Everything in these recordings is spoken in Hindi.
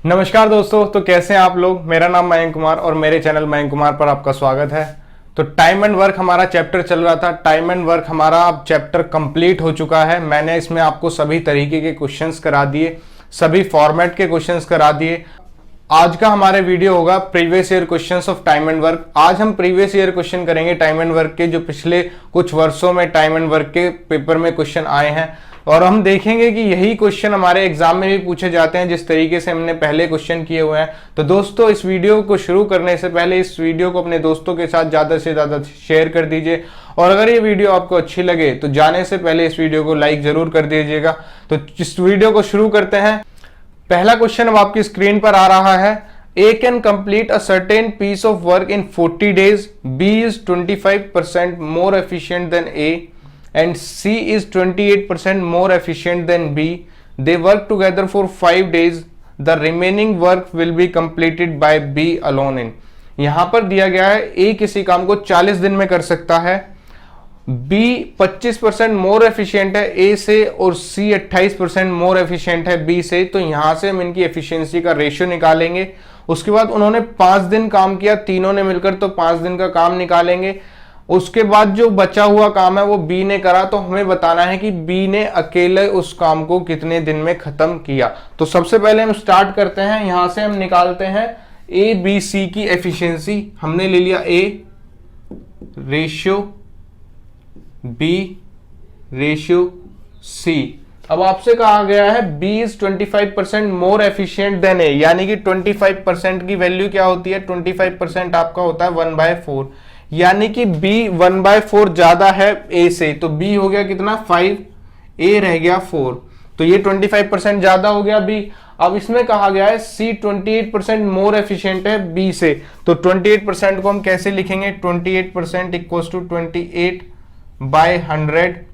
नमस्कार दोस्तों, तो कैसे हैं आप लोग। मेरा नाम मयंक कुमार और मेरे चैनल मयंक कुमार पर आपका स्वागत है। तो टाइम एंड वर्क हमारा चैप्टर चल रहा था। टाइम एंड वर्क हमारा अब चैप्टर कंप्लीट हो चुका है। मैंने इसमें आपको सभी तरीके के क्वेश्चंस करा दिए, सभी फॉर्मेट के क्वेश्चंस करा दिए। आज का हमारे वीडियो होगा previous year questions of time and work. आज हम प्रीवियस ईयर क्वेश्चन करेंगे टाइम एंड वर्क के, जो पिछले कुछ वर्षों में टाइम एंड वर्क के पेपर में क्वेश्चन आए हैं, और हम देखेंगे कि यही क्वेश्चन हमारे एग्जाम में भी पूछे जाते हैं जिस तरीके से हमने पहले क्वेश्चन किए हुए हैं। तो दोस्तों, इस वीडियो को शुरू करने से पहले इस वीडियो को अपने दोस्तों के साथ ज्यादा से ज्यादा शेयर कर दीजिए, और अगर ये वीडियो आपको अच्छी लगे तो जाने से पहले इस वीडियो को लाइक जरूर कर दीजिएगा। तो इस वीडियो को शुरू करते हैं। पहला क्वेश्चन अब आपकी स्क्रीन पर आ रहा है। A can complete a certain piece of work in 40 days. B is 25% more efficient than A, and C is 28% more efficient than B. They work together for 5 days. The remaining work will be completed by B alone in. यहां पर दिया गया है A किसी काम को 40 दिन में कर सकता है, B 25% मोर एफिशिएंट है A से, और C 28% मोर एफिशिएंट है B से। तो यहां से हम इनकी एफिशिएंसी का रेशियो निकालेंगे। उसके बाद उन्होंने 5 दिन काम किया तीनों ने मिलकर, तो 5 दिन का काम निकालेंगे। उसके बाद जो बचा हुआ काम है वो B ने करा, तो हमें बताना है कि B ने अकेले उस काम को कितने दिन में खत्म किया। तो सबसे पहले हम स्टार्ट करते हैं, यहां से हम निकालते हैं A B C की एफिशिएंसी। हमने ले लिया A ratio B ratio C। अब आपसे कहा गया है B is 25% more efficient then A, यानी कि 25% की वैल्यू क्या होती है, 25% आपका होता है 1/4, यानी कि B 1/4 ज्यादा है A से। तो B हो गया कितना 5, A रह गया 4, तो ये 25% ज्यादा हो गया B। अब इसमें कहा गया है C 28% मोर एफिशिएंट है B से, तो 28% को हम कैसे लिखेंगे, 28% इक्वल्स टू 28/100।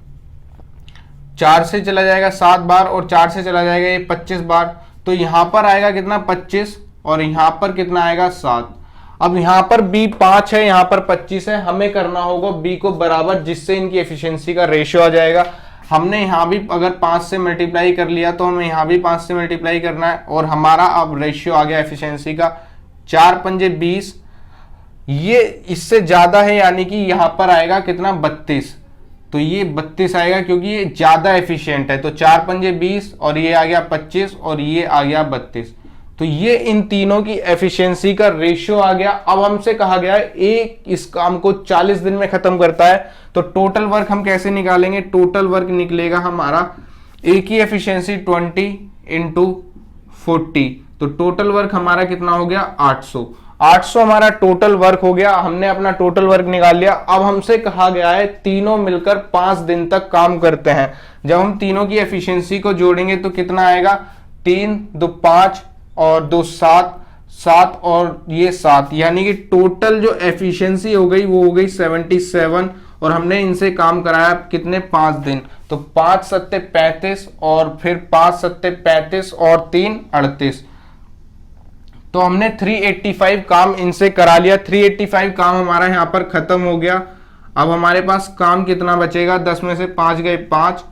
4 से चला जाएगा 7 बार, और 4 से चला जाएगा ये 25 बार, तो यहां पर आएगा कितना 25, और यहां पर कितना आएगा 7। अब यहां पर B 5 है, यहां पर 25 है, हमें करना होगा B को बराबर, जिससे इनकी एफिशिएंसी का रेशियो आ जाएगा। हमने यहां भी अगर 5 से मल्टीप्लाई कर लिया तो हमें यहां भी 5 से मल्टीप्लाई करना है, और हमारा अब रेशियो आ गया एफिशिएंसी का 4 पंजे 20। ये इससे ज्यादा है, यानी कि यहां पर आएगा कितना 32, तो ये 32 आएगा क्योंकि ये ज्यादा एफिशिएंट है। तो 4 पंजे 20, और ये आ गया 25, और ये आ गया 32। तो ये इन तीनों की एफिशिएंसी का रेशियो आ गया। अब हमसे कहा गया है एक इस काम को 40 दिन में खत्म करता है, तो टोटल वर्क हम कैसे निकालेंगे, टोटल वर्क निकलेगा हमारा A की एफिशिएंसी 20 इंटू 40, तो टोटल वर्क हमारा कितना हो गया 800 हमारा टोटल वर्क हो गया। हमने अपना टोटल वर्क निकाल लिया। अब हमसे कहा गया है तीनों मिलकर 5 दिन तक काम करते हैं। जब हम तीनों की एफिशिएंसी को जोड़ेंगे तो कितना आएगा, 3 2 5 और 2 7 7 और ये 7, यानी कि टोटल जो एफिशिएंसी हो गई वो हो गई 77, और हमने इनसे काम कराया कितने 5 दिन, तो 5 सत्ते 35, और फिर 5 सत्ते 35 और 3 38, तो हमने 385 काम इनसे करा लिया। 385 काम हमारा यहां पर खत्म हो गया। अब हमारे पास काम कितना बचेगा, 10 में से 5 गए 5,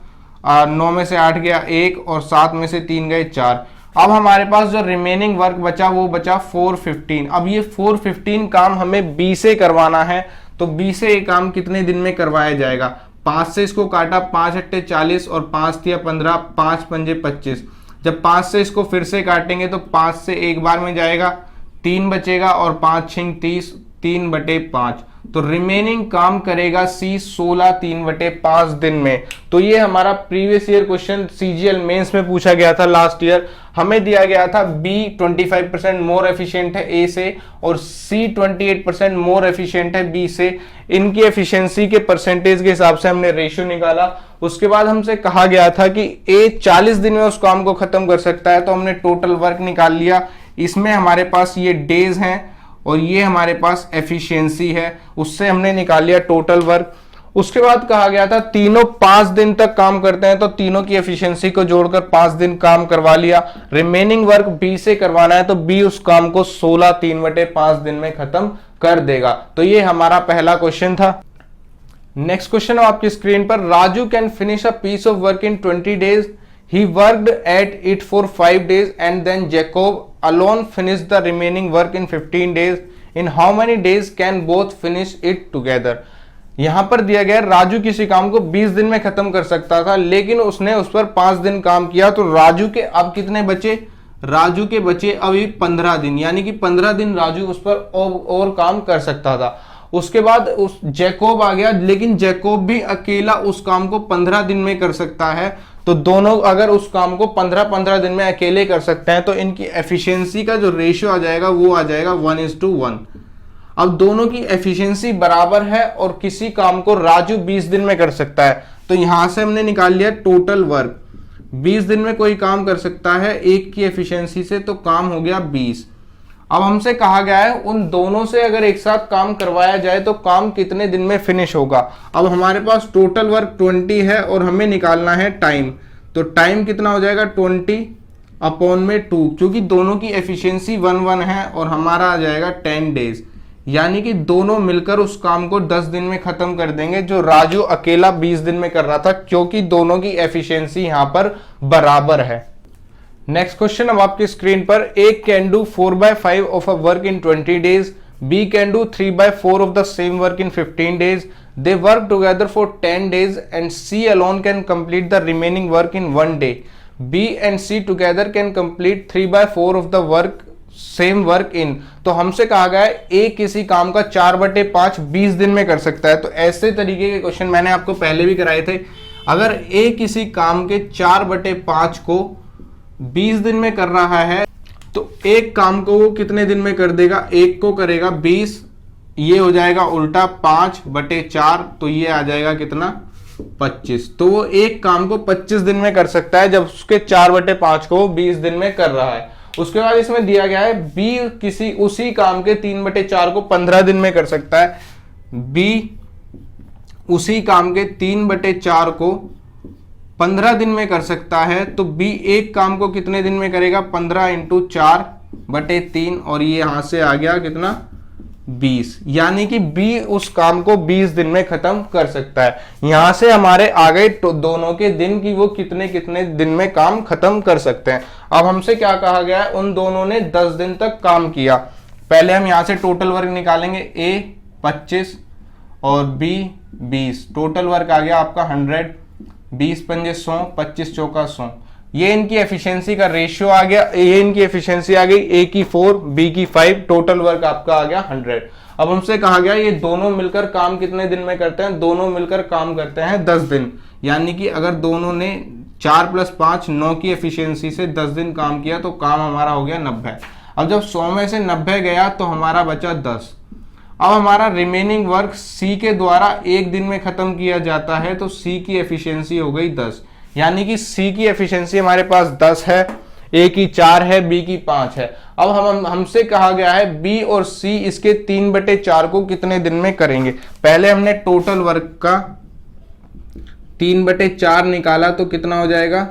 9 में से 8 गया 1, और 7 में से 3 गए 4। अब हमारे पास जो रिमेनिंग वर्क बचा वो बचा 415। अब ये 415 काम हमें B से करवाना है, तो B से ये काम कितने दिन में करवाया जाएगा, 5 से इसको काटा, 5 अट्टे 40 और 5 तिया 15, 5 पंजे 25। जब 5 से इसको फिर से काटेंगे तो 5 से एक बार में जाएगा, 3 बचेगा, और 5 छिंग 30, 3/5, तो रिमेनिंग काम करेगा C 16 3/5 दिन में। तो ये हमारा previous year question CGL mains में पूछा गया था लास्ट ईयर। हमें दिया गया था B 25% मोर एफिशिएंट है A से, और C 28% मोर एफिशिएंट है B से। इनकी एफिशिएंसी के परसेंटेज के हिसाब से हमने रेशियो निकाला। उसके बाद हमसे कहा गया था कि A 40 दिन में उस काम को खत्म कर सकता है, तो हमने टोटल वर्क निकाल लिया। इसमें हमारे पास ये डेज हैं और ये हमारे पास एफिशिएंसी है, उससे हमने निकाल लिया टोटल वर्क। उसके बाद कहा गया था तीनों 5 दिन तक काम करते हैं, तो तीनों की एफिशिएंसी को जोड़कर 5 दिन काम करवा लिया। रिमेनिंग वर्क B से करवाना है, तो B उस काम को 16 3/5 दिन में खत्म कर देगा। तो ये हमारा पहला क्वेश्चन था। नेक्स्ट क्वेश्चन आपकी स्क्रीन पर, Raju can finish a piece of work in 20 days He worked at it for 5 days and then Jacob alone finished the remaining work in 15 days. In how many days can both finish it together? यहां पर दिया गया राजू किसी काम को 20 दिन में खत्म कर सकता था, लेकिन उसने उस पर 5 दिन काम किया, तो राजू के अब कितने बचे? राजू के बचे अभी 15 दिन, यानी कि 15 दिन राजू उस पर और काम कर सकता था। उसके बाद उस जैकोब आ गया, लेकिन जैकोब भी अकेला उस काम को 15 दिन में कर सकता है। तो दोनों अगर उस काम को 15-15 दिन में अकेले कर सकते हैं, तो इनकी एफिशिएंसी का जो रेशियो आ जाएगा वो आ जाएगा 1:1। अब दोनों की एफिशिएंसी बराबर है और किसी काम को राजू 20 दिन में कर सकता है, तो यहां से हमने निकाल लिया टोटल वर्क। 20 दिन में कोई काम कर सकता है एक की एफिशिएंसी से, तो काम हो गया 20। अब हमसे कहा गया है उन दोनों से अगर एक साथ काम करवाया जाए तो काम कितने दिन में फिनिश होगा। अब हमारे पास टोटल वर्क 20 है और हमें निकालना है टाइम, तो टाइम कितना हो जाएगा 20/2, क्योंकि दोनों की एफिशिएंसी 1:1 है और हमारा आ जाएगा 10 डेज, यानी कि दोनों मिलकर उस काम को 10 दिन में खत्म कर देंगे, जो राजू अकेला 20 दिन में कर रहा था, क्योंकि दोनों की एफिशिएंसी यहां पर बराबर है। नेक्स्ट क्वेश्चन अब आपकी स्क्रीन पर, A can do 4/5 of a work in 20 days, B can do 3/4 of the same work in 15 days, they work together for 10 days and C alone can complete the remaining work in 1 day. B and C together can complete 3/4 of the work same work इन। तो हमसे कहा गया है A किसी काम का 4/5 20 दिन में कर सकता है। तो ऐसे तरीके के क्वेश्चन मैंने आपको पहले भी कराए थे। अगर A किसी काम के 4/5 को 20 दिन में कर रहा है, तो एक काम को वो कितने दिन में कर देगा? एक को करेगा 20, ये हो जाएगा उल्टा 5/4, तो ये आ जाएगा कितना? 25। तो वो एक काम को 25 दिन में कर सकता है, जब उसके 4/5 को 20 दिन में कर रहा है। उसके बाद इसमें दिया गया है B किसी उसी काम के 3/4 को 15 दिन में कर सकता है। B उसी काम के 3/4 को 15 दिन में कर सकता है, तो B एक काम को कितने दिन में करेगा? 15 × 4/3, और ये यहां से आ गया कितना? 20, यानी कि B उस काम को 20 दिन में खत्म कर सकता है। यहां से हमारे आ गए दोनों के दिन की वो कितने कितने दिन में काम खत्म कर सकते हैं। अब हमसे क्या कहा गया है? उन दोनों ने 10 दिन तक काम किया। पहले हम यहां से टोटल वर्क निकालेंगे, A 25 और B 20, टोटल वर्क आ गया आपका 100, 20×5 100, 25×4 100। ये इनकी एफिशिएंसी का रेशियो आ गया, ये इनकी एफिशिएंसी आ गई, A की 4, B की 5, टोटल वर्क आपका आ गया 100। अब हमसे कहा गया ये दोनों मिलकर काम कितने दिन में करते हैं? दोनों मिलकर काम करते हैं 10 दिन, यानी कि अगर दोनों ने 4 + 5 9 की एफिशिएंसी से 10 दिन काम किया, तो काम हमारा हो गया 90। अब जब 100 में से 90 गया तो हमारा बचा 10। अब हमारा रिमेनिंग वर्क C के द्वारा एक दिन में खत्म किया जाता है, तो C की एफिशिएंसी हो गई 10, यानी कि C की एफिशिएंसी हमारे पास 10 है, A की 4 है, B की 5 है। अब हमसे कहा गया है B और C इसके 3/4 को कितने दिन में करेंगे। पहले हमने टोटल वर्क का 3/4 निकाला, तो कितना हो जाएगा?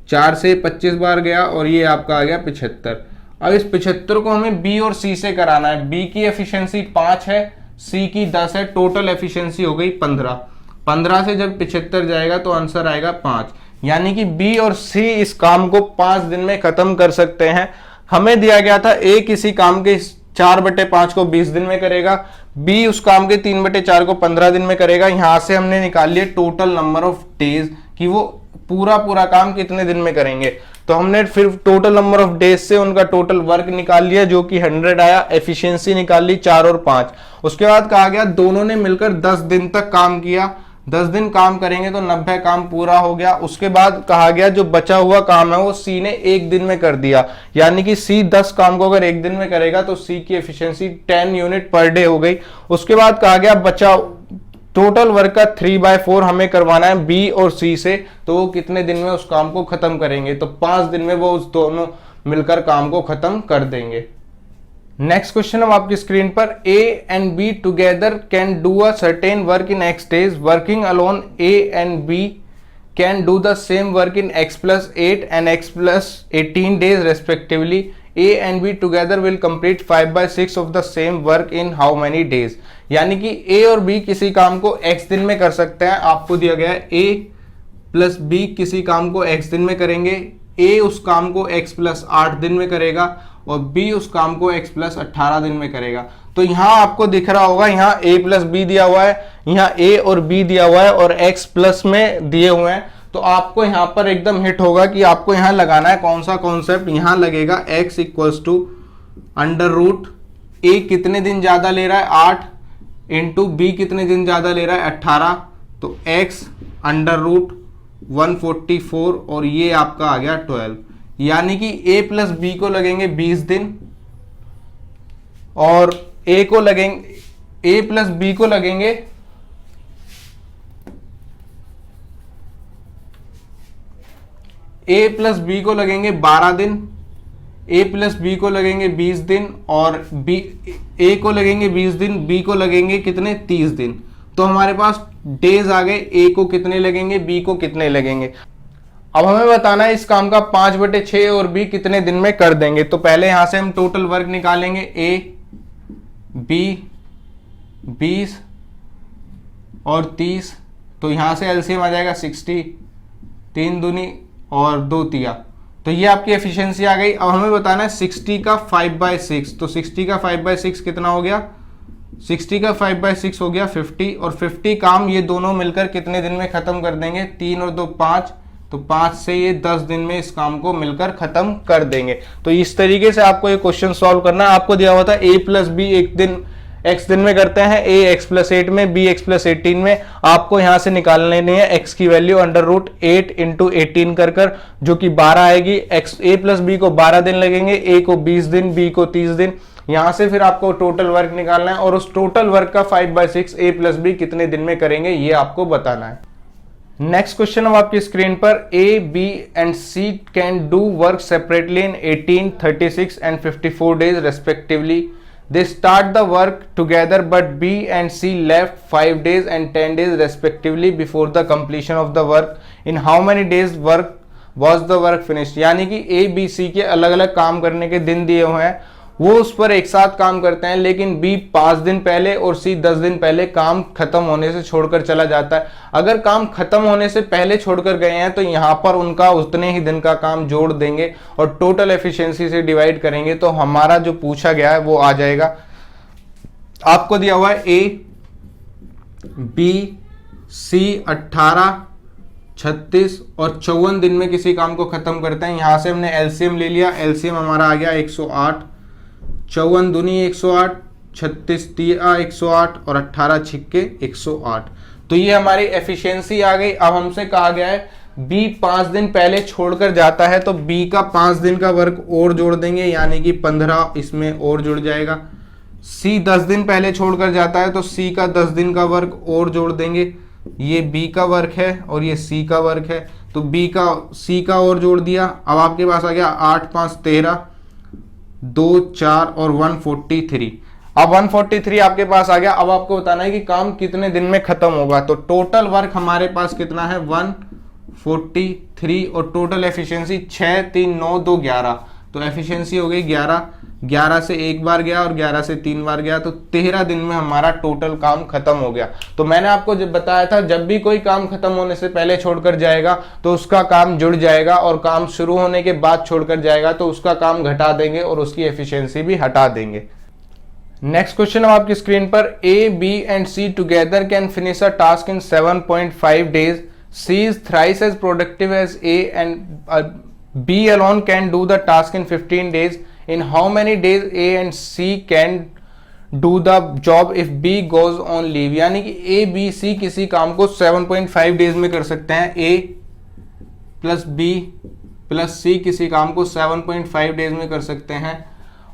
4 से 25 बार गया और ये आपका आ गया 75। अब इस 75 को हमें B और C से कराना है। B की एफिशिएंसी 5 है, C की 10 है, टोटल एफिशिएंसी हो गई 15। 15 से जब 75 जाएगा तो आंसर आएगा 5, यानी कि B और C इस काम को 5 दिन में खत्म कर सकते हैं। हमें दिया गया था A किसी काम के 4/5 को 20 दिन में करेगा, B उस काम के 3/4 को 15 दिन में करेगा। यहां से हमने निकाल लिया टोटल नंबर ऑफ डेज कि वो पूरा काम कितने दिन में करेंगे। तो हमने फिर टोटल नंबर ऑफ डेज से उनका टोटल वर्क निकाल लिया, जो कि 100 आया। एफिशिएंसी निकाल ली 4 और 5। उसके बाद कहा गया दोनों ने मिलकर 10 दिन तक काम किया। 10 दिन काम करेंगे तो 90 काम पूरा हो गया। उसके बाद कहा गया जो बचा हुआ काम है वो C ने एक दिन में कर दिया, यानी कि C 10 काम को अगर एक दिन में करेगा तो C की एफिशिएंसी 10 यूनिट पर डे हो गई। उसके बाद कहा गया बचा टोटल वर्क का 3/4 हमें करवाना है B और C से, तो वो कितने दिन में उस काम को खत्म करेंगे। तो 5 दिन में वो उस दोनों मिलकर काम को खत्म कर देंगे। नेक्स्ट क्वेश्चन हम आपकी स्क्रीन पर, A and B together can do a certain work in X days. Working alone, A and B can do the same work in X + 8 and X + 18 days respectively. A and B together will complete 5/6 of the same work in how many days? यानी कि A और B किसी काम को X दिन में कर सकते हैं। आपको दिया गया है A प्लस बी किसी काम को x दिन में करेंगे, ए उस काम को x प्लस 8 दिन में करेगा और बी उस काम को x प्लस 18 दिन में करेगा। तो यहाँ आपको दिख रहा होगा, यहाँ a प्लस बी दिया हुआ है, यहाँ a और b दिया हुआ है और x प्लस में दिए हुए हैं। तो आपको यहाँ पर एकदम हिट होगा कि आपको यहाँ लगाना है कौन सा कॉन्सेप्ट, यहाँ लगेगा x equals to under root a कितने दिन ज्यादा ले रहा है 8 इंटू बी कितने दिन ज्यादा ले रहा है 18, तो x अंडर रूट 144 और ये आपका आ गया 12, यानी कि a प्लस बी को लगेंगे 20 दिन और a को लगेंगे, a प्लस बी को लगेंगे a प्लस बी को लगेंगे 12 दिन, a प्लस बी को लगेंगे 20 दिन और b a को लगेंगे 20 दिन, b को लगेंगे कितने 30 दिन। तो हमारे पास डेज आ गए, a को कितने लगेंगे, b को कितने लगेंगे। अब हमें बताना है इस काम का 5/6 और b कितने दिन में कर देंगे। तो पहले यहां से हम टोटल वर्क निकालेंगे, a b 20 और 30, तो यहां से एलसीएम आ जाएगा 60, 3 दूनी और 2 तिया, तो ये आपकी एफिशिएंसी आ गई। अब हमें बताना है 60 का 5/6, तो 60 का 5/6 कितना हो गया, 60 का 5/6 हो गया 50 और 50 काम ये दोनों मिलकर कितने दिन में खत्म कर देंगे, 3 और 2 5, तो 5 से ये 10 दिन में इस काम को मिलकर खत्म कर देंगे। तो इस तरीके से आपको ये क्वेश्चन सॉल्व करना है। आपको दिया हुआ था a प्लस बी एक दिन x दिन में करते हैं, a x प्लस 8 में, b x प्लस 18 में। आपको यहां से निकालने नहीं है x की वैल्यू अंडर रूट 8 इंटू 18 कर जो कि 12 आएगी। x a प्लस बी को 12 दिन लगेंगे, a को 20 दिन, b को 30 दिन। यहां से फिर आपको टोटल वर्क निकालना है और उस टोटल वर्क का 5/6 a प्लस बी कितने दिन में करेंगे ये आपको बताना है। नेक्स्ट क्वेश्चन अब आपकी स्क्रीन पर, a b and c can do work separately in 18, 36 and 54 days respectively. They start the work together but b and c left 5 days and 10 days respectively before the completion of the work. In how many days work was the work finished? यानी कि a b c के अलग अलग काम करने के दिन दिए हुए हैं, वो उस पर एक साथ काम करते हैं, लेकिन B 5 दिन पहले और C 10 दिन पहले काम खत्म होने से छोड़कर चला जाता है। अगर काम खत्म होने से पहले छोड़कर गए हैं तो यहाँ पर उनका उतने ही दिन का काम जोड़ देंगे और टोटल एफिशिएंसी से डिवाइड करेंगे, तो हमारा जो पूछा गया है वो आ जाएगा। आपको दिया हुआ है A B C 18, 36 और 54 दिन में किसी काम को खत्म करते हैं। यहां से हमने एलसीएम ले लिया, एलसीएम हमारा आ गया 108, 54 दूनी 108, 36 तिया 108 और 18 छिक्के 108। तो ये हमारी एफिशिएंसी आ गई। अब हमसे कहा गया है B 5 दिन पहले छोड़कर जाता है, तो B का 5 दिन का वर्क और जोड़ देंगे, यानी कि 15 इसमें और जुड़ जाएगा। C 10 दिन पहले छोड़कर जाता है, तो C का 10 दिन का वर्क और जोड़ देंगे। ये B का वर्क है और ये C का वर्क है, तो B का C का और जोड़ दिया। अब आपके पास आ गया 8 5 13, 2 4 और 143। अब 143 आपके पास आ गया। अब आपको बताना है कि काम कितने दिन में खत्म होगा। तो टोटल वर्क हमारे पास कितना है 143 और टोटल एफिशिएंसी 6 3 9 2 11, तो एफिशिएंसी हो गई 11। 11 से एक बार गया और 11 से 3 बार गया, तो 13 दिन में हमारा टोटल काम खत्म हो गया। तो मैंने आपको जब बताया था जब भी कोई काम खत्म होने से पहले छोड़कर जाएगा तो उसका काम जुड़ जाएगा, और काम शुरू होने के बाद छोड़कर जाएगा तो उसका काम घटा देंगे और उसकी एफिशिएंसी भी हटा देंगे। नेक्स्ट क्वेश्चन अब आपकी स्क्रीन पर, A B and C together can finish a task in 7.5 days. C is thrice as productive as A and B alone can do the task in 15 days. In how many days A and C can do the job if B goes on leave? यानी कि A B C किसी काम को 7.5 डेज में कर सकते हैं। A plus B plus C किसी काम को 7.5 डेज में कर सकते हैं,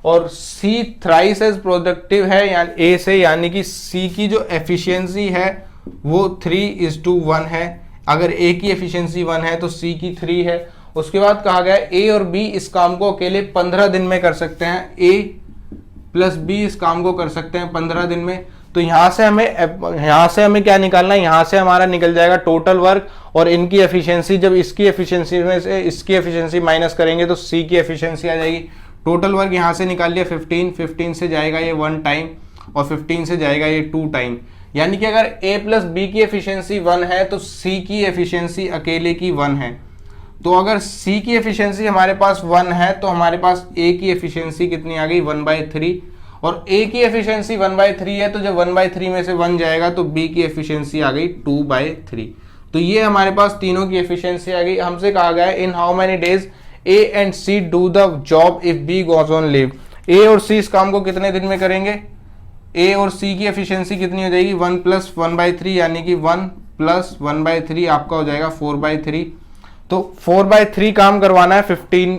और C थ्राइस एज प्रोडक्टिव है यानी A से, यानी कि C की जो एफिशिएंसी है वो 3:1 है। अगर A की एफिशिएंसी 1 है तो C की 3 है। उसके बाद कहा गया A और B इस काम को अकेले 15 दिन में कर सकते हैं, A प्लस B इस काम को कर सकते हैं 15 दिन में। तो यहां से हमें क्या निकालना है, यहां से हमारा निकल जाएगा टोटल वर्क और इनकी एफिशिएंसी। जब इसकी एफिशिएंसी में से इसकी एफिशिएंसी माइनस करेंगे तो C की एफिशिएंसी आ जाएगी। टोटल वर्क यहां से निकाल लिया 15 से जाएगा ये 1 टाइम और 15 से जाएगा ये 2 टाइम, यानी कि अगर a प्लस बी की एफिशिएंसी 1 है तो c की एफिशिएंसी अकेले की 1 है। तो अगर c की एफिशिएंसी हमारे पास 1 है तो हमारे पास a की एफिशिएंसी कितनी आ गई 1/3, और a की एफिशिएंसी 1/3 है तो जब 1/3 में से 1 जाएगा तो b की एफिशिएंसी आ गई 2/3। तो ये हमारे पास तीनों की एफिशिएंसी आ गई। हमसे कहा गया है in how many days a and c do the job if b goes on leave. a और c इस काम को कितने दिन में करेंगे? a और c की एफिशिएंसी कितनी हो जाएगी 1 + 1/3, यानी कि 1 + 1/3 आपका हो जाएगा 4/3। तो 4/3 काम करवाना है 15,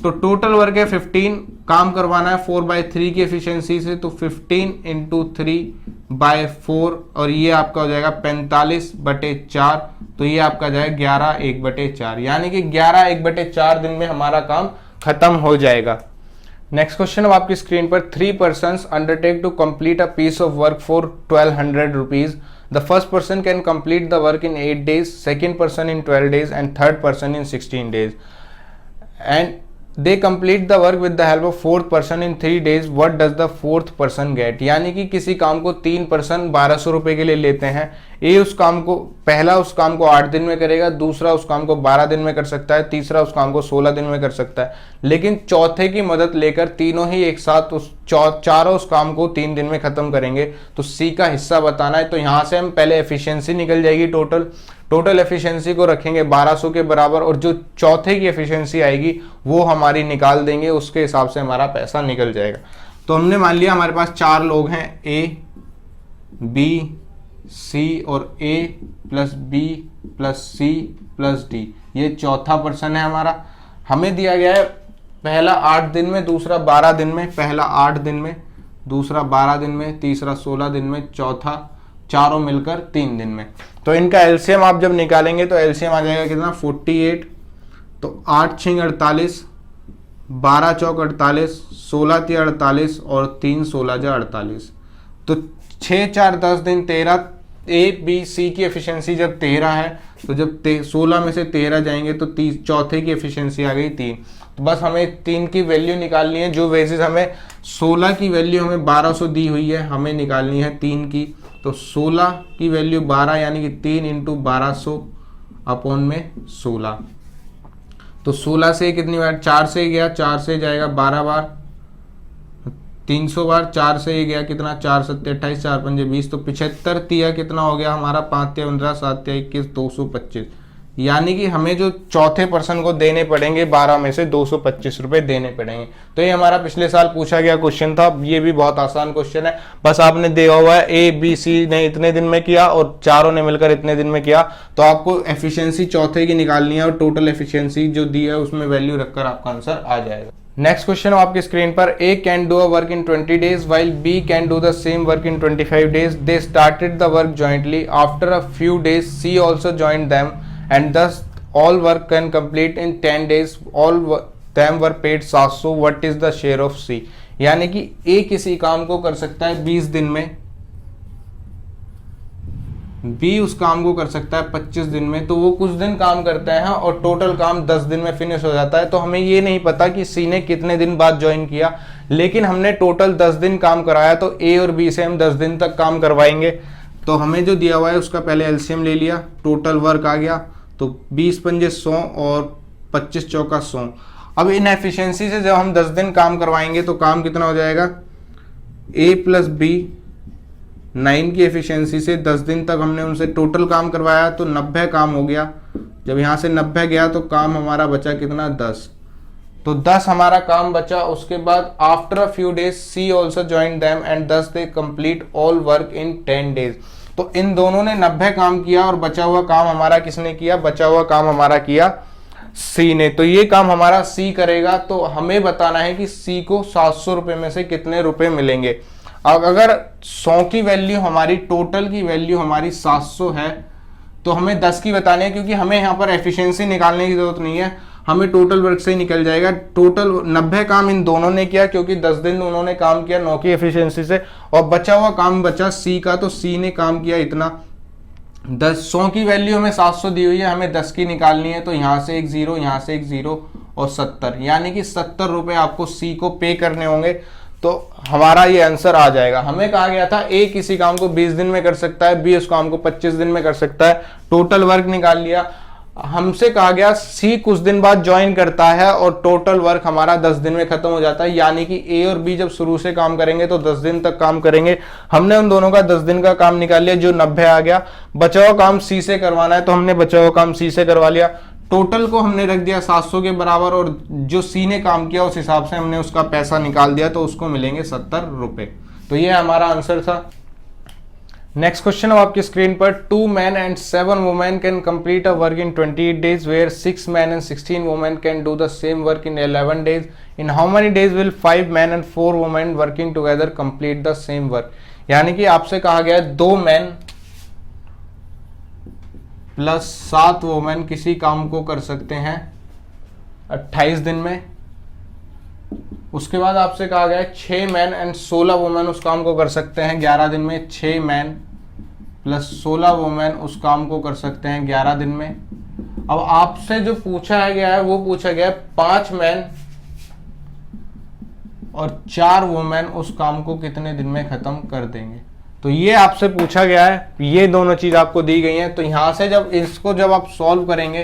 तो टोटल वर्क है 15, काम करवाना है 4/3 की एफिशिएंसी से, तो 15 × 3/4 और ये आपका हो जाएगा 45/4। तो ये आपका जाएगा 11/1/4, यानी कि 11/1/4 दिन में हमारा काम खत्म हो जाएगा। नेक्स्ट क्वेश्चन अब आपकी स्क्रीन पर 3 persons undertake to complete a piece of work for 1200 rupees. The first person can complete the work in 8 days, second person in 12 days and third person in 16 days, and they complete the work with the help of fourth person in 3 days. What does the fourth person get? यानी कि किसी काम को 3 पर्सन 1200 रुपए के लिए लेते हैं। पहला उस काम को 8 दिन में करेगा, दूसरा उस काम को 12 दिन में कर सकता है, तीसरा उस काम को 16 दिन में कर सकता है, लेकिन चौथे की मदद लेकर तीनों ही एक साथ चारों उस काम को 3 दिन में खत्म करेंगे। तो सी का हिस्सा बताना है। तो यहां से हम पहले एफिशिएंसी निकल जाएगी, टोटल एफिशिएंसी को रखेंगे 1200 के बराबर, और जो चौथे की एफिशिएंसी आएगी वो हमारी निकाल देंगे, उसके हिसाब से हमारा पैसा निकल जाएगा। तो हमने मान लिया हमारे पास 4 लोग हैं, A, B, C और A + B + C + D, ये चौथा पर्सन है हमारा। हमें दिया गया है पहला 8 दिन में, दूसरा 12 दिन में, पहला 8 दिन में, दूसरा 12 दिन में, तीसरा 16 दिन में, चौथा चारों मिलकर 3 दिन में। तो इनका एलसीएम आप जब निकालेंगे तो एलसीएम आ जाएगा कितना 48। तो 8 × 6 = 48, 12 × 4 = 48, 16 × 3 = 48 और 3 × 16 = 48। तो 6 × 4 = 10 दिन, 13। ए बी सी की एफिशिएंसी जब 13 है तो जब 16 में से 13 जाएंगे तो चौथे की एफिशिएंसी आ गई 3। तो बस हमें 3 की वैल्यू निकालनी है। जो वेजेस हमें 16 की वैल्यू हमें 1200 दी हुई है, हमें निकालनी है 3 की। तो 16 की वैल्यू 12, यानी कि 3 × 1200/16। तो 16 से कितनी बार 4 से गया, 4 से जाएगा 12 बार, 300 बार, 4 से ये गया कितना 4 × 7 = 28, 4 × 5 = 20, तो 75 तिया कितना हो गया हमारा 5 × 15, 7 × 21, 225। यानी कि हमें जो चौथे पर्सन को देने पड़ेंगे 12 में से 225 रुपए देने पड़ेंगे। तो ये हमारा पिछले साल पूछा गया क्वेश्चन था। ये भी बहुत आसान क्वेश्चन है, बस आपने दिया हुआ है ए बी सी ने इतने दिन में किया और चारों ने मिलकर इतने दिन में किया, तो आपको एफिशिएंसी चौथे की निकालनी है और टोटल एफिशिएंसी जो दी है उसमें वैल्यू रखकर आपका आंसर आ जाएगा। नेक्स्ट क्वेश्चन आपकी स्क्रीन पर, A can do a work in 20 days while B can do the same work in 25 days. They started the work jointly. After a few days, C also joined them, and thus all work can complete in 10 days. All them were paid 700. What is the share of C? यानी कि A किसी काम को कर सकता है 20 दिन में, B उस काम को कर सकता है 25 दिन में। तो वो कुछ दिन काम करते हैं और टोटल काम 10 दिन में फिनिश हो जाता है। तो हमें ये नहीं पता कि C ने कितने दिन बाद ज्वाइन किया, लेकिन हमने टोटल 10 दिन काम कराया, तो A और B से हम 10 दिन तक काम करवाएंगे। तो हमें जो दिया हुआ है उसका पहले एलसीएम ले लिया, टोटल वर्क आ गया, तो 20 × 5 = 100 और 25 × 4 = 100। अब इन एफिशिएंसी से जब हम 10 दिन काम करवाएंगे तो काम कितना हो जाएगा, A + B 9 की एफिशिएंसी से 10 दिन तक हमने उनसे टोटल काम करवाया तो 90 काम हो गया। जब यहाँ से 90 गया तो काम हमारा बचा कितना 10, तो 10 हमारा काम बचा। उसके बाद after a few days C also join them and thus they complete all work in 10 days. तो इन दोनों ने 90 काम किया और बचा हुआ काम हमारा किसने किया, बचा हुआ काम हमारा किया C ने। तो ये काम हमारा C करेगा। तो हमें बताना है कि C को 700 रुपए में से कितने रुपए मिलेंगे। अब अगर 100 की वैल्यू हमारी, टोटल की वैल्यू हमारी 700 है, तो हमें 10 की बतानी है, क्योंकि हमें यहाँ पर एफिशिएंसी निकालने की जरूरत नहीं है, हमें टोटल वर्क से ही निकल जाएगा। टोटल 90 काम इन दोनों ने किया, क्योंकि 10 दिन उन्होंने काम किया 9 की एफिशिएंसी से, और बचा हुआ काम बचा C का, तो C ने काम किया इतना। 100 की वैल्यू हमें 700 दी हुई है, हमें 10 की निकालनी है, तो यहाँ से एक 0, यहाँ से एक 0 और 70, यानी कि 70 रुपए आपको C को पे करने होंगे। तो हमारा ये आंसर आ जाएगा। हमें कहा गया था ए किसी काम को 20 दिन में कर सकता है, बी उस काम को 25 दिन में कर सकता है, टोटल वर्क निकाल लिया। हमसे कहा गया सी कुछ दिन बाद ज्वाइन करता है और टोटल वर्क हमारा 10 दिन में खत्म हो जाता है, यानी कि ए और बी जब शुरू से काम करेंगे तो 10 दिन तक काम करेंगे। हमने उन दोनों का 10 दिन का काम निकाल लिया जो 90 आ गया। बचा हुआ काम सी से करवाना है तो हमने बचा हुआ काम सी से करवा लिया। टोटल को हमने रख दिया 700 के बराबर और जो सी ने काम किया उस हिसाब से हमने उसका पैसा निकाल दिया, तो उसको मिलेंगे 70 रुपए। तो ये हमारा आंसर था। नेक्स्ट क्वेश्चन अब आपकी स्क्रीन पर 2 men and 7 women can complete a work in 28 days where 6 men and 16 women can do the same work in 11 days. In how many days will 5 men and 4 women working together complete the same work. यानी कि आपसे कहा गया है 2 men प्लस 7 वोमेन किसी काम को कर सकते हैं 28 दिन में। उसके बाद आपसे कहा गया है 6 मैन एंड 16 वोमेन उस काम को कर सकते हैं 11 दिन में। 6 मैन प्लस 16 वोमेन उस काम को कर सकते हैं 11 दिन में। अब आपसे जो पूछा गया है वो पूछा गया है 5 मैन और 4 वोमेन उस काम को कितने दिन में खत्म कर देंगे। तो ये आपसे पूछा गया है, ये दोनों चीज आपको दी गई हैं। तो यहां से जब आप सॉल्व करेंगे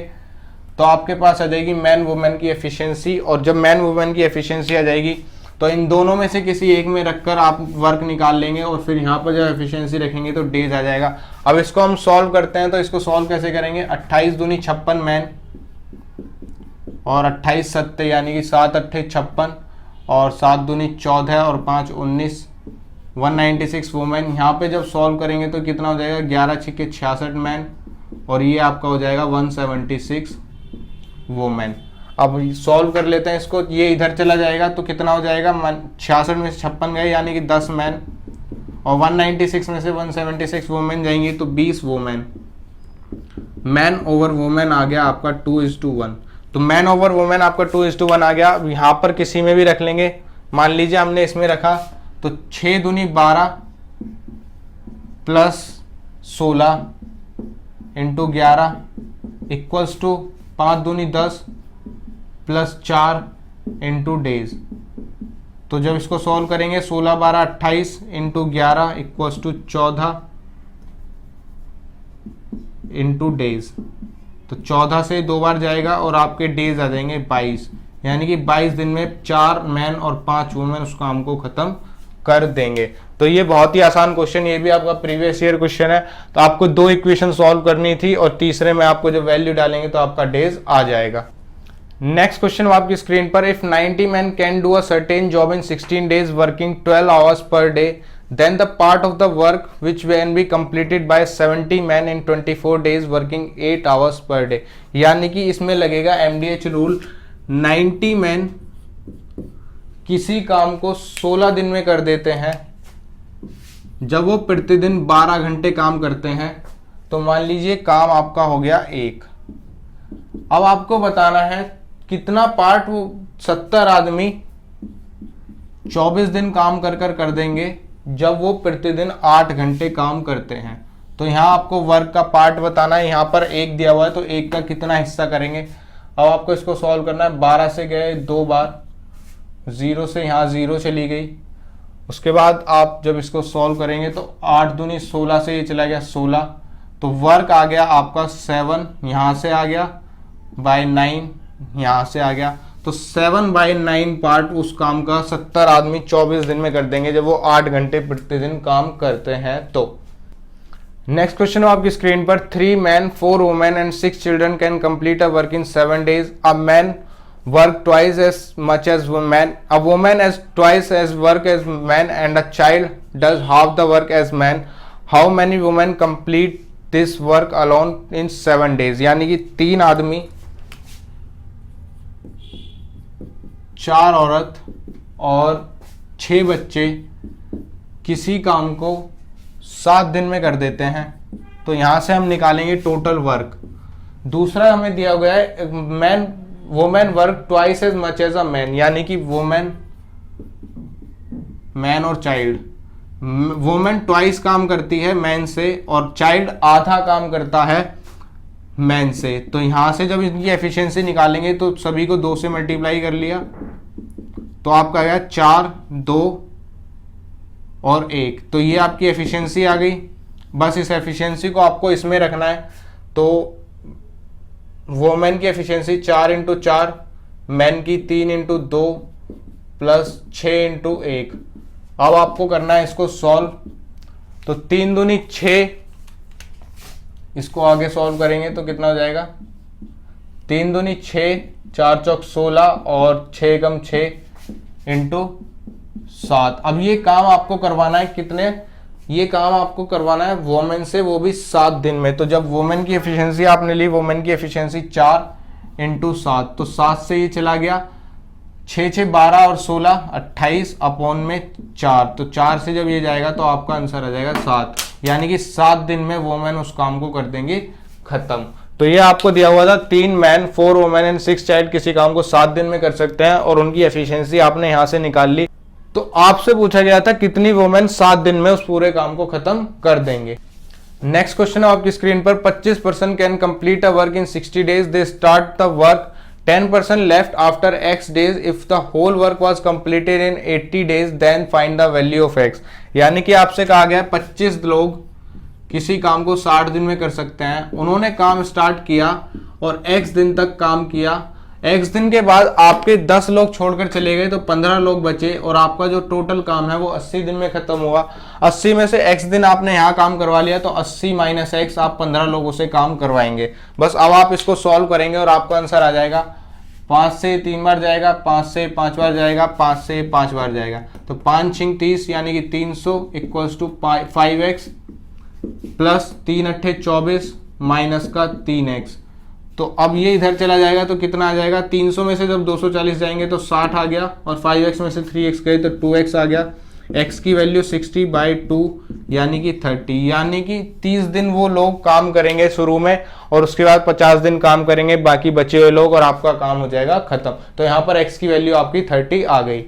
तो आपके पास आ जाएगी मैन वुमेन की एफिशिएंसी, और जब मैन वुमेन की एफिशिएंसी आ जाएगी तो इन दोनों में से किसी एक में रखकर आप वर्क निकाल लेंगे और फिर यहाँ पर जब एफिशिएंसी रखेंगे तो डेज आ जाएगा। अब इसको हम सॉल्व करते हैं, तो इसको सॉल्व कैसे करेंगे। 28 दूनी 56 मैन और 28 सत्ते यानी कि 7 अट्ठे 56 और 7 दूनी 14 और 5 19 196 वुमेन। यहाँ पे जब सॉल्व करेंगे तो कितना हो जाएगा 11 छिके 66 मैन और ये आपका हो जाएगा 176 वुमेन। अब सॉल्व कर लेते हैं इसको, ये इधर चला जाएगा तो कितना हो जाएगा 66 में से 56 गए यानी कि 10 मैन और 196 में से 176 वुमेन जाएंगी तो 20 वुमेन। मैन ओवर वुमेन आ गया आपका 2:1। तो मैन ओवर वुमेन आपका 2:1 आ गया। यहाँ पर किसी में भी रख लेंगे, मान लीजिए हमने इसमें रखा तो 6 दूनी 12 प्लस 16 इंटू 11 इक्वल्स टू 5 दूनी 10 प्लस 4 इंटू डेज। तो जब इसको सॉल्व करेंगे 16 12 28 into 11 equals to 14 into days. तो 14 से 2 बार जाएगा और आपके डेज आ जाएंगे 22, यानी कि 22 दिन में 4 मैन और 5 वुमेन उस काम को खत्म कर देंगे। तो ये बहुत ही आसान क्वेश्चन, ये भी आपका प्रीवियस ईयर क्वेश्चन है। तो आपको 2 इक्वेशन सॉल्व करनी थी और तीसरे में आपको जब वैल्यू डालेंगे तो आपका डेज आ जाएगा। नेक्स्ट क्वेश्चन आपकी स्क्रीन पर, if 90 man can do a certain job in 16 days working 12 hours per day, then the part of the work which can be completed by 70 men in 24 days working 8 hours per day। यानी कि इसमें लगेगा MDH रूल। 90 मैन किसी काम को 16 दिन में कर देते हैं जब वो प्रतिदिन 12 घंटे काम करते हैं। तो मान लीजिए काम आपका हो गया 1। अब आपको बताना है कितना पार्ट वो 70 आदमी 24 दिन काम कर देंगे जब वो प्रतिदिन 8 घंटे काम करते हैं। तो यहाँ आपको वर्क का पार्ट बताना है। यहाँ पर 1 दिया हुआ है तो 1 का कितना हिस्सा करेंगे। अब आपको इसको सॉल्व करना है। 12 से गए 2 बार, 0 से यहाँ 0 चली गई। उसके बाद आप जब इसको सॉल्व करेंगे तो 8 दूनी 16 से ये चला गया 16। तो वर्क आ गया आपका 7 यहाँ से आ गया बाय 9 यहाँ से आ गया। तो 7/9 पार्ट उस काम का 70 आदमी 24 दिन में कर देंगे जब वो 8 घंटे प्रतिदिन काम करते हैं। तो नेक्स्ट क्वेश्चन आपकी स्क्रीन पर, 3 men 4 women and 6 children can complete a work in 7 days। A man work twice as much as woman, a woman has twice as work as man and a child does half the work as man, how many women complete this work alone in 7 days। यानी कि 3 आदमी 4 औरत और 6 बच्चे किसी काम को 7 दिन में कर देते हैं। तो यहां से हम निकालेंगे टोटल वर्क। दूसरा हमें दिया गया है women work twice as much as a man, यानी कि वुमेन मैन और चाइल्ड। वुमेन ट्वाइस काम करती है मैन से और चाइल्ड आधा काम करता है मैन से। तो यहां से जब इनकी एफिशिएंसी निकालेंगे तो सभी को 2 से मल्टीप्लाई कर लिया तो आपका आ गया 4, 2 और 1। तो ये आपकी एफिशिएंसी आ गई। बस इस एफिशिएंसी को आपको इसमें रखना है। तो वोमेन की एफिशिएंसी 4 इंटू 4, मैन की 3 इंटू 2 प्लस 6 इंटू 1। अब आपको करना है इसको सॉल्व। तो 3 दूनी 6, इसको आगे सॉल्व करेंगे तो कितना हो जाएगा, 3 दूनी 6, 4 चौक 16 और 6 कम 6 इंटू 7। अब ये काम आपको करवाना है कितने, ये काम आपको करवाना है वोमेन से, वो भी 7 दिन में। तो जब वोमेन की एफिशिएंसी आपने ली, वोमेन की एफिशिएंसी 4 इंटू 7, तो 7 से ये चला गया, 6 6 12 और 16 28 अपॉन में 4। तो 4 से जब ये जाएगा तो आपका आंसर आ जाएगा 7, यानी कि 7 दिन में वोमेन उस काम को कर देंगे खत्म। तो ये आपको दिया हुआ था 3 मैन 4 वोमेन एंड 6 चाइल्ड किसी काम को 7 दिन में कर सकते हैं, और उनकी एफिशिएंसी आपने यहां से निकाल ली। तो आपसे पूछा गया था कितनी वोमेन 7 दिन में उस पूरे काम को खत्म कर देंगे। नेक्स्ट क्वेश्चन है आपकी स्क्रीन पर, 25% can complete a work in 60 days, they start the work 10% left after x days, if the whole work was completed in 80 days then find the value of x। यानी कि आपसे कहा गया है 25 लोग किसी काम को 60 दिन में कर सकते हैं। उन्होंने काम स्टार्ट किया और x दिन तक काम किया, x दिन के बाद आपके 10 लोग छोड़कर चले गए तो 15 लोग बचे, और आपका जो टोटल काम है वो 80 दिन में खत्म हुआ। 80 में से x दिन आपने यहाँ काम करवा लिया, तो 80 माइनस x आप 15 लोगों से काम करवाएंगे। बस अब आप इसको सॉल्व करेंगे और आपका आंसर आ जाएगा 5 से 3 बार जाएगा, 5 से 5 बार जाएगा, 5 से 5 बार जाएगा, तो 5 6 30 यानी कि 300 equals to 5x plus 3 8 24 minus का 3x। तो अब ये इधर चला जाएगा तो कितना आ जाएगा, 300 में से जब 240 जाएंगे तो 60 आ गया, और 5x में से 3x गए तो 2x आ गया। x की वैल्यू 60/2 यानी कि 30, यानी कि 30 दिन वो लोग काम करेंगे शुरू में, और उसके बाद 50 दिन काम करेंगे बाकी बचे हुए लोग, और आपका काम हो जाएगा खत्म। तो यहाँ पर x की वैल्यू आपकी 30 आ गई।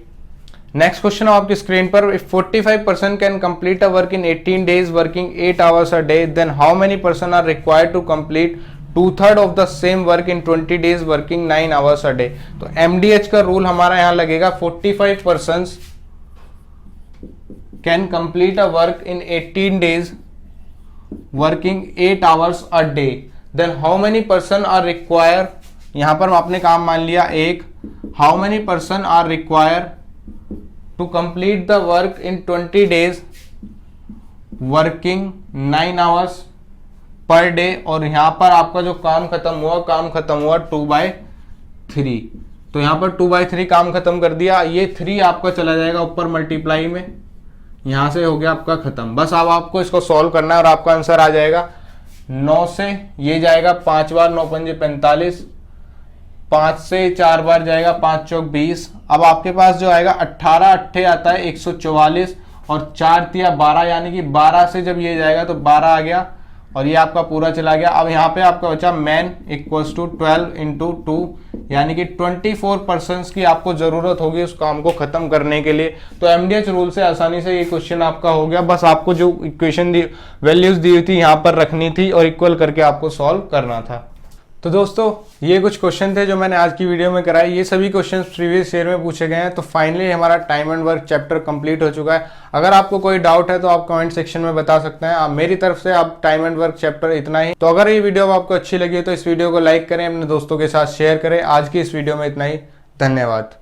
नेक्स्ट क्वेश्चन आपकी स्क्रीन पर, if 45% can complete a work in 18 days working 8 hours a day, then how many person are required to complete 2/3 of the same work in 20 days working 9 hours a day. तो MDH का रूल हमारा यहां लगेगा, 45 person can complete a work in 18 days working 8 hours a day, then how many person are require, यहां पर आपने काम मान लिया 1, how many person are require to complete the work in 20 days working 9 hours per day, और यहां पर आपका जो काम खत्म हुआ 2/3। तो यहां पर 2/3 काम खत्म कर दिया, ये 3 आपका चला जाएगा ऊपर मल्टीप्लाई में, यहां से हो गया आपका खत्म। बस अब आपको इसको सॉल्व करना है और आपका आंसर आ जाएगा 9 से ये जाएगा 5 बार, 9 पंजे 45, 5 से 4 बार जाएगा, 5 चौक 20। अब आपके पास जो आएगा 18 अट्ठे आता है 144, और 4 तिया 12, यानी कि 12 से जब ये जाएगा तो 12 आ गया, और ये आपका पूरा चला गया। अब यहाँ पे आपका बचा मैन इक्वल्स टू 12 इंटू 2, यानी कि 24 पर्सन्स की आपको जरूरत होगी उस काम को खत्म करने के लिए। तो MDH रूल से आसानी से ये क्वेश्चन आपका हो गया। बस आपको जो इक्वेशन दी वैल्यूज दी हुई थी यहाँ पर रखनी थी और इक्वल करके आपको सॉल्व करना था। तो दोस्तों ये कुछ क्वेश्चन थे जो मैंने आज की वीडियो में कराए। ये सभी क्वेश्चन प्रीवियस ईयर में पूछे गए हैं। तो फाइनली हमारा time and work chapter complete हो चुका है। अगर आपको कोई डाउट है तो आप कमेंट सेक्शन में बता सकते हैं। आप मेरी तरफ से आप टाइम एंड वर्क चैप्टर इतना ही। तो अगर ये वीडियो आपको अच्छी लगी तो इस वीडियो को लाइक करें, अपने दोस्तों के साथ शेयर करें। आज की इस वीडियो में इतना ही। धन्यवाद।